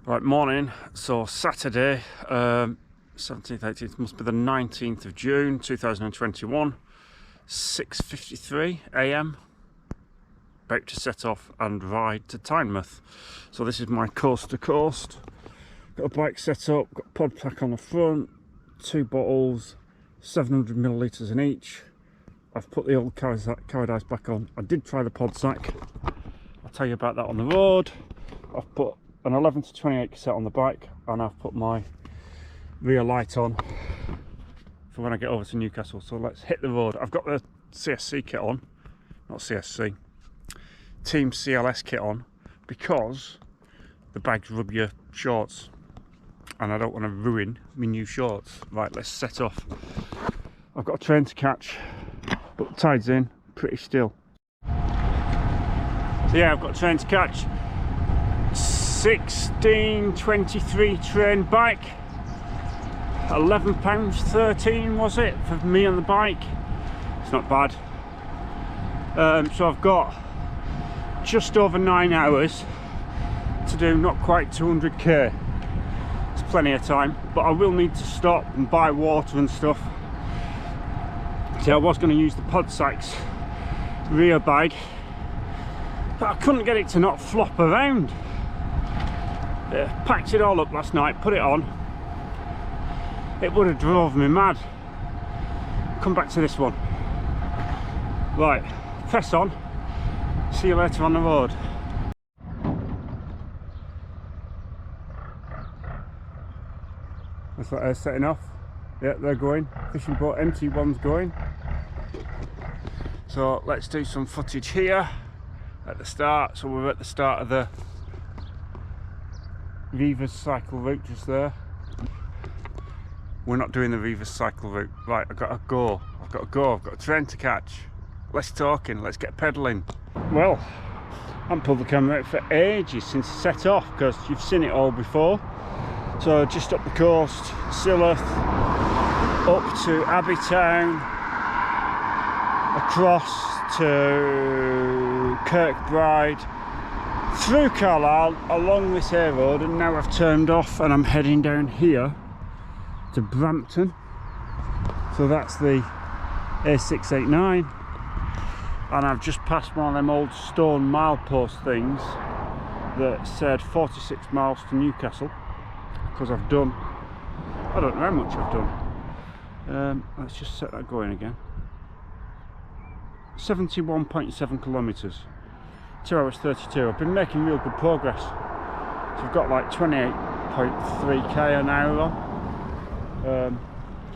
Right, morning. So Saturday, 17th, 18th, must be the 19th of June 2021, 6:53 a.m. About to set off and ride to Tynemouth. So this is my coast to coast. Got a bike set up, got a pod pack on the front, 2 bottles, 700 millilitres in each. I've put the old carried ice back on. I did try the pod sack. I'll tell you about that on the road. I've put an 11 to 28 cassette on the bike, and I've put my rear light on for when I get over to Newcastle. So let's hit the road. I've got the CSC kit on, not CSC, Team CLS kit on, because the bags rub your shorts and I don't want to ruin my new shorts. Right, let's set off. I've got a train to catch, but the tide's in, pretty still. So yeah, I've got a train to catch. 16:23 train bike, £11.13 was it for me on the bike. It's not bad. So I've got just over 9 hours to do not quite 200k. It's plenty of time, but I will need to stop and buy water and stuff. See, I was going to use the Podsacs rear bag, but I couldn't get it to not flop around. Packed it all up last night, put it on. It would have drove me mad. Come back to this one. Right, press on. See you later on the road. Looks like they're setting off. Yeah, they're going. Fishing boat empty, one's going. So let's do some footage here at the start. So we're at the start of the Reivers cycle route just there. We're not doing the Reivers cycle route. Right, I've got to go. I've got a train to catch. Less talking, let's get pedalling. Well, I haven't pulled the camera out for ages since I set off, because you've seen it all before. So just up the coast, Silloth, up to Abbeytown, across to Kirkbride, through Carlisle, along this air road, and now I've turned off and I'm heading down here to Brampton. So that's the A689, and I've just passed one of them old stone milepost things that said 46 miles to Newcastle, because I've done, I don't know how much I've done. Let's just set that going again. 71.7 kilometres. 2 hours 32. I've been making real good progress. So I've got like 28.3k an hour on.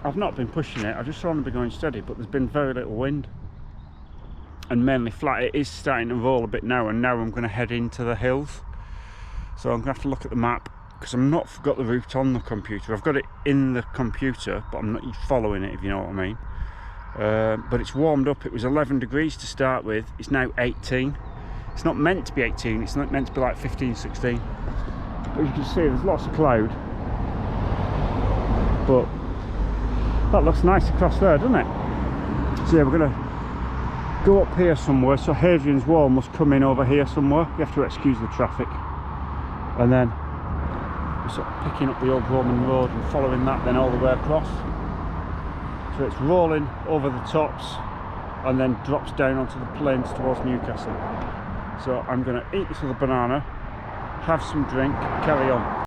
I've not been pushing it, I've just only been going steady, but there's been very little wind and mainly flat. It is starting to roll a bit now, and now I'm going to head into the hills. So I'm going to have to look at the map, because I've not got the route on the computer. I've got it in the computer, but I'm not following it, if you know what I mean. But it's warmed up. It was 11 degrees to start with, it's now 18. It's not meant to be 18, it's not meant to be like 15, 16. But you can see there's lots of cloud. But that looks nice across there, doesn't it? So yeah, we're going to go up here somewhere. So Hadrian's Wall must come in over here somewhere. You have to excuse the traffic. And then we're sort of picking up the old Roman road and following that then all the way across. So it's rolling over the tops and then drops down onto the plains towards Newcastle. So I'm going to eat this little banana, have some drink, carry on.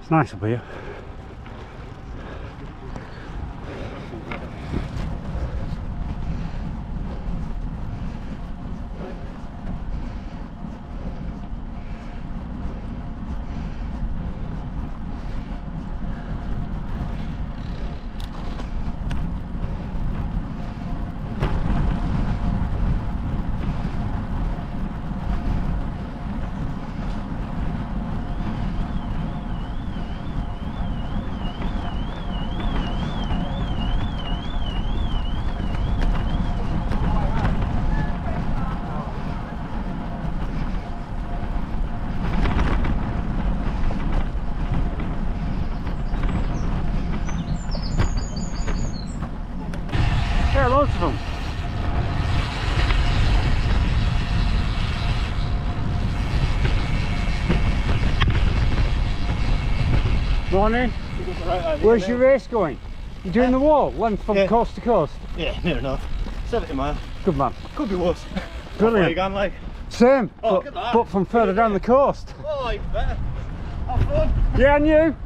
It's nice up here. Morning. Where's your race going? You doing the wall, length from coast to coast? Yeah, near enough. 70 miles. Good man. Could be worse. Brilliant. How you going, like? Same, Oh, but from further down the coast. Oh, even better. Have fun. Yeah, and you?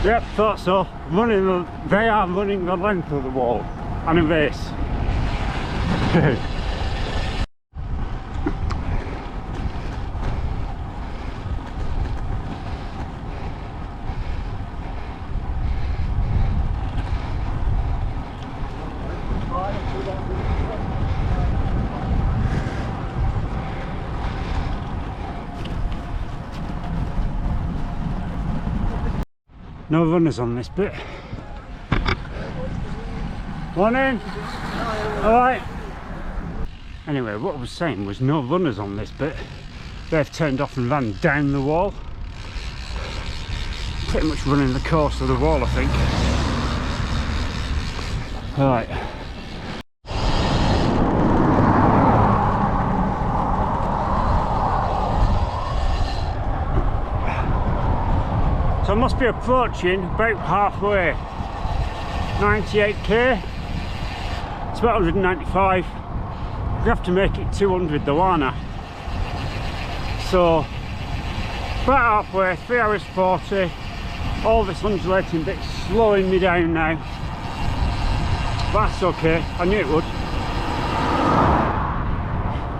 Yep, thought so. They are running the length of the wall and a race. No runners on this bit. Morning. Alright. Anyway, what I was saying was no runners on this bit. They've turned off and ran down the wall. Pretty much running the course of the wall, I think. Alright. So I must be approaching about halfway. 98k. It's about 195. We have to make it 200 though, aren't I? So about halfway, 3 hours 40. All this undulating bit's slowing me down now. But that's okay, I knew it would.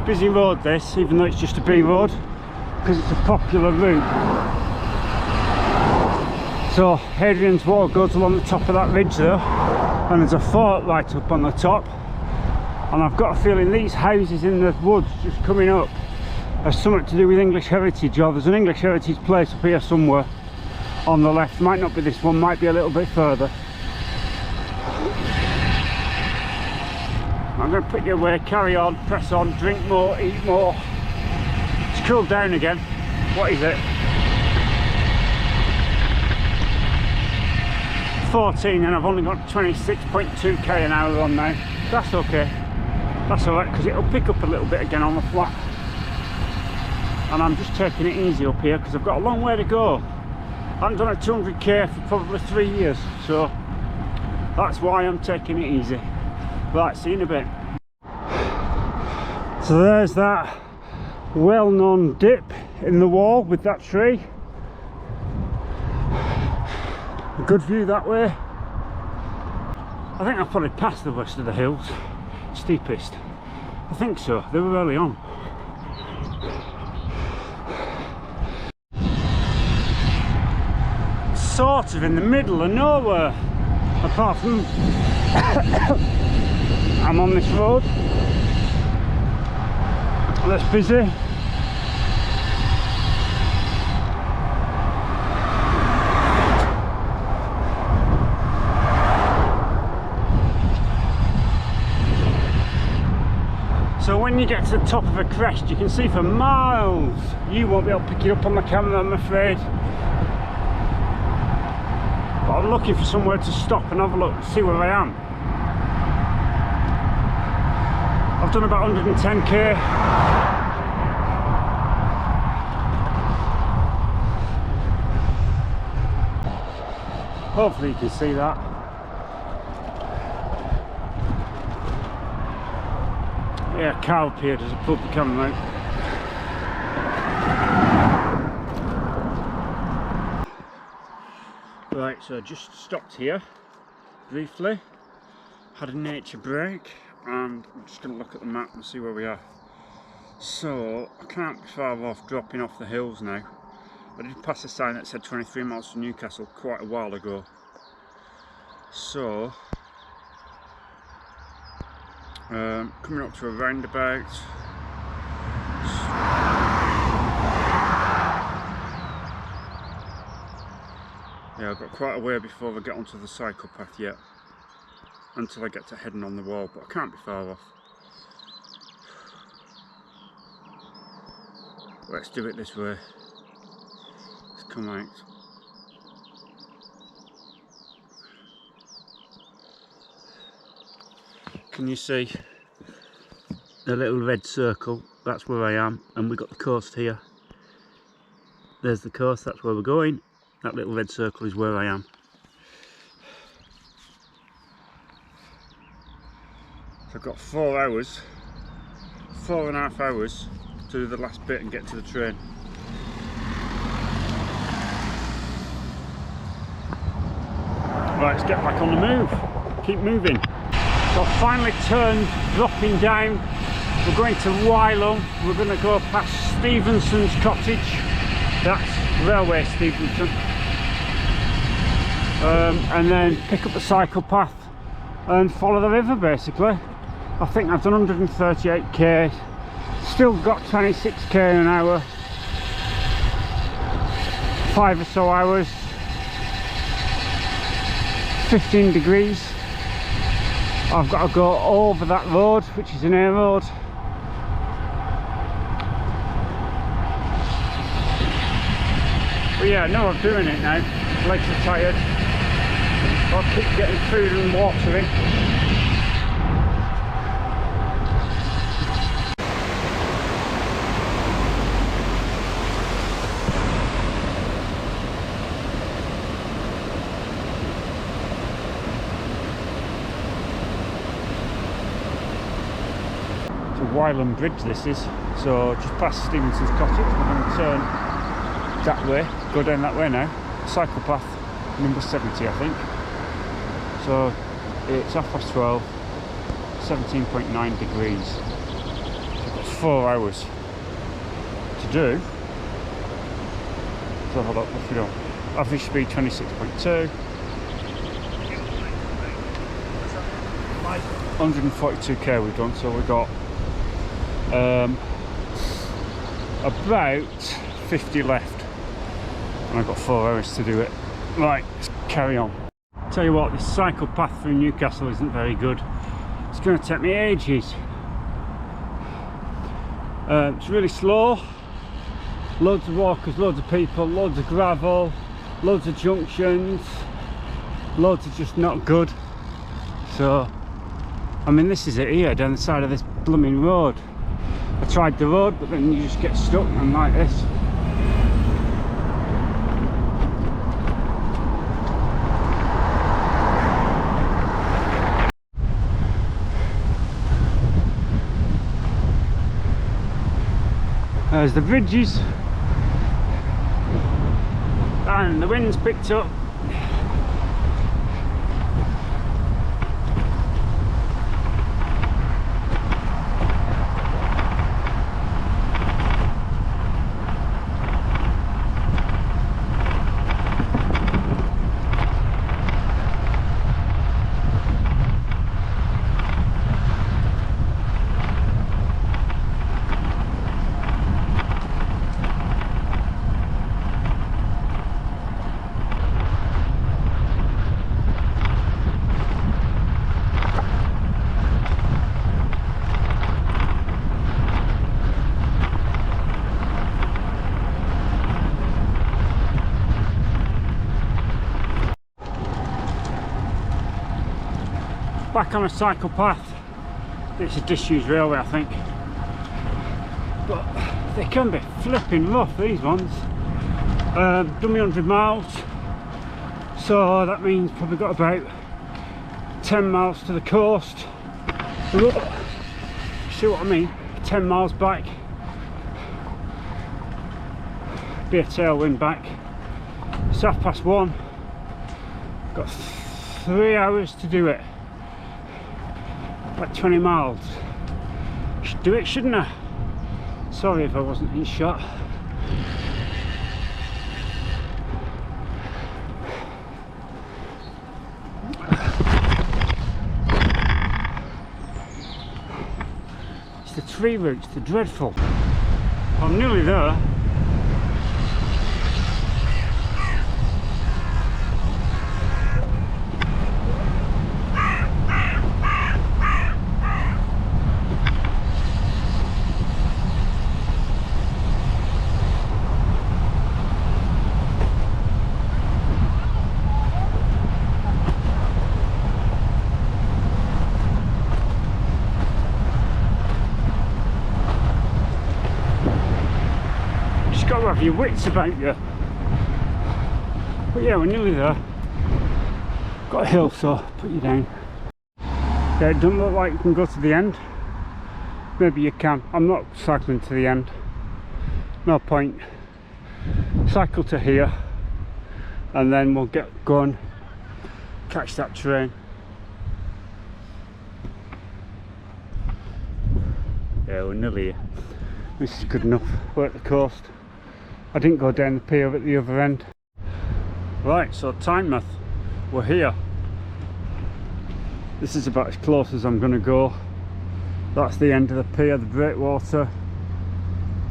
Busy road this, even though it's just a B road, because it's a popular route. So Hadrian's Wall goes along the top of that ridge though, and there's a fort right up on the top, and I've got a feeling these houses in the woods just coming up are something to do with English heritage, or there's an English heritage place up here somewhere on the left. Might not be this one, might be a little bit further. I'm going to put you away, carry on, press on, drink more, eat more. It's cooled down again. What is it? 14, and I've only got 26.2k an hour on now. That's okay. That's alright, because it'll pick up a little bit again on the flat. And I'm just taking it easy up here because I've got a long way to go. I haven't done a 200k for probably 3 years, so that's why I'm taking it easy. Right, see you in a bit. So there's that well-known dip in the wall with that tree. A good view that way. I think I've probably passed the rest of the hills. Steepest. I think so, they were early on. Sort of in the middle of nowhere, apart from I'm on this road that's busy. So when you get to the top of a crest, you can see for miles. You won't be able to pick it up on the camera, I'm afraid. But I'm looking for somewhere to stop and have a look, see where I am. I've done about 110k. Hopefully you can see that. Yeah, a cow appeared as I pulled the camera out. Right, so I just stopped here briefly, had a nature break, and I'm just going to look at the map and see where we are. So I can't be far off dropping off the hills now. I did pass a sign that said 23 miles from Newcastle quite a while ago. So coming up to a roundabout. Yeah, I've got quite a way before I get onto the cycle path yet, until I get to heading on the wall, but I can't be far off. Let's do it this way. Let's come out. Can you see the little red circle? That's where I am, and we've got the coast here. There's the coast, that's where we're going. That little red circle is where I am. So I've got 4 hours, 4.5 hours to do the last bit and get to the train. Right, let's get back on the move. Keep moving. So I've finally turned, dropping down. We're going to Wylam. We're going to go past Stevenson's cottage. That's Railway Stevenson. And then pick up the cycle path and follow the river basically. I think I've done 138k. Still got 26k an hour. 5 or so hours. 15 degrees. I've got to go over that road, which is an A road. But yeah, no, I'm doing it now. Legs are tired. I'll keep getting food and water in. Wylam Bridge this is, so just past Stevenson's cottage. We're going to turn that way, go down that way now, cycle path number 70 I think. So it's 12:30, 17.9 degrees, so I've got 4 hours to do. So have a look, if you don't, average speed 26.2, 142k we've done, so we've got about 50 left and I've got 4 hours to do it. Right, let's carry on. Tell you what, this cycle path through Newcastle isn't very good. It's going to take me ages. It's really slow, loads of walkers, loads of people, loads of gravel, loads of junctions, loads of just not good. So I mean, this is it here down the side of this blooming road. I tried the road, but then you just get stuck and like this. There's the bridges, and the wind's picked up. Back on a cycle path. It's a disused railway I think, but they can be flipping rough, these ones. Done me 100 miles, so that means probably got about 10 miles to the coast. See what I mean? 10 miles back, be a tailwind back. It's 1:30. Got 3 hours to do it. Like 20 miles. Should do it, shouldn't I? Sorry if I wasn't in shot. It's the tree roots, they're dreadful. I'm nearly there. Got to have your wits about you. But yeah, we're nearly there. Got a hill, so put you down. Yeah, it doesn't look like you can go to the end. Maybe you can. I'm not cycling to the end. No point. Cycle to here, and then we'll get going, catch that train. Yeah, we're nearly here. This is good enough. We're at the coast. I didn't go down the pier at the other end. Right, so Tynemouth, we're here. This is about as close as I'm going to go. That's the end of the pier, the breakwater.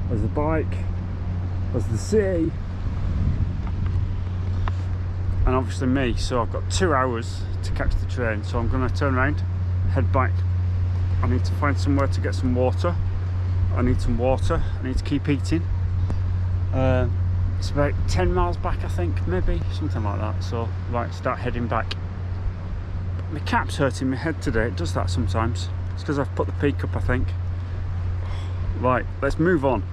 There's the bike. There's the sea. And obviously me, so I've got 2 hours to catch the train. So I'm going to turn around, head back. I need to find somewhere to get some water. I need some water. I need to keep eating. It's about 10 miles back, I think, maybe, something like that. So, right, start heading back. My cap's hurting my head today. It does that sometimes. It's because I've put the peak up, I think. Right, let's move on.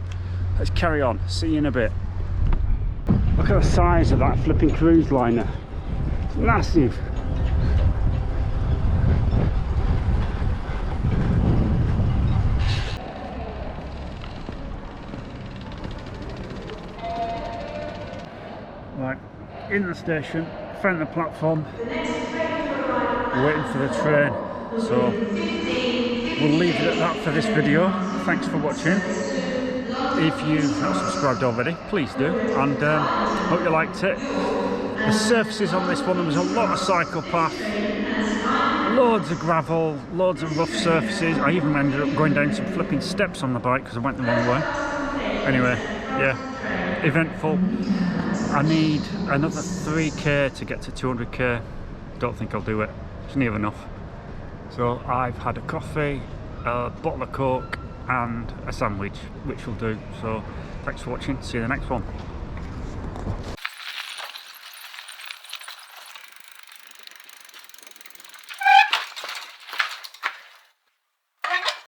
Let's carry on. See you in a bit. Look at the size of that flipping cruise liner. It's massive. Right, in the station, found the platform, waiting for the train, so we'll leave it at that for this video. Thanks for watching. If you've not subscribed already, please do, and hope you liked it. The surfaces on this one, there was a lot of cycle path, loads of gravel, loads of rough surfaces. I even ended up going down some flipping steps on the bike because I went the wrong way. Anyway, yeah, eventful. I need another 3k to get to 200k. Don't think I'll do it. It's near enough. So I've had a coffee, a bottle of Coke and a sandwich, which will do. So thanks for watching. See you in the next one.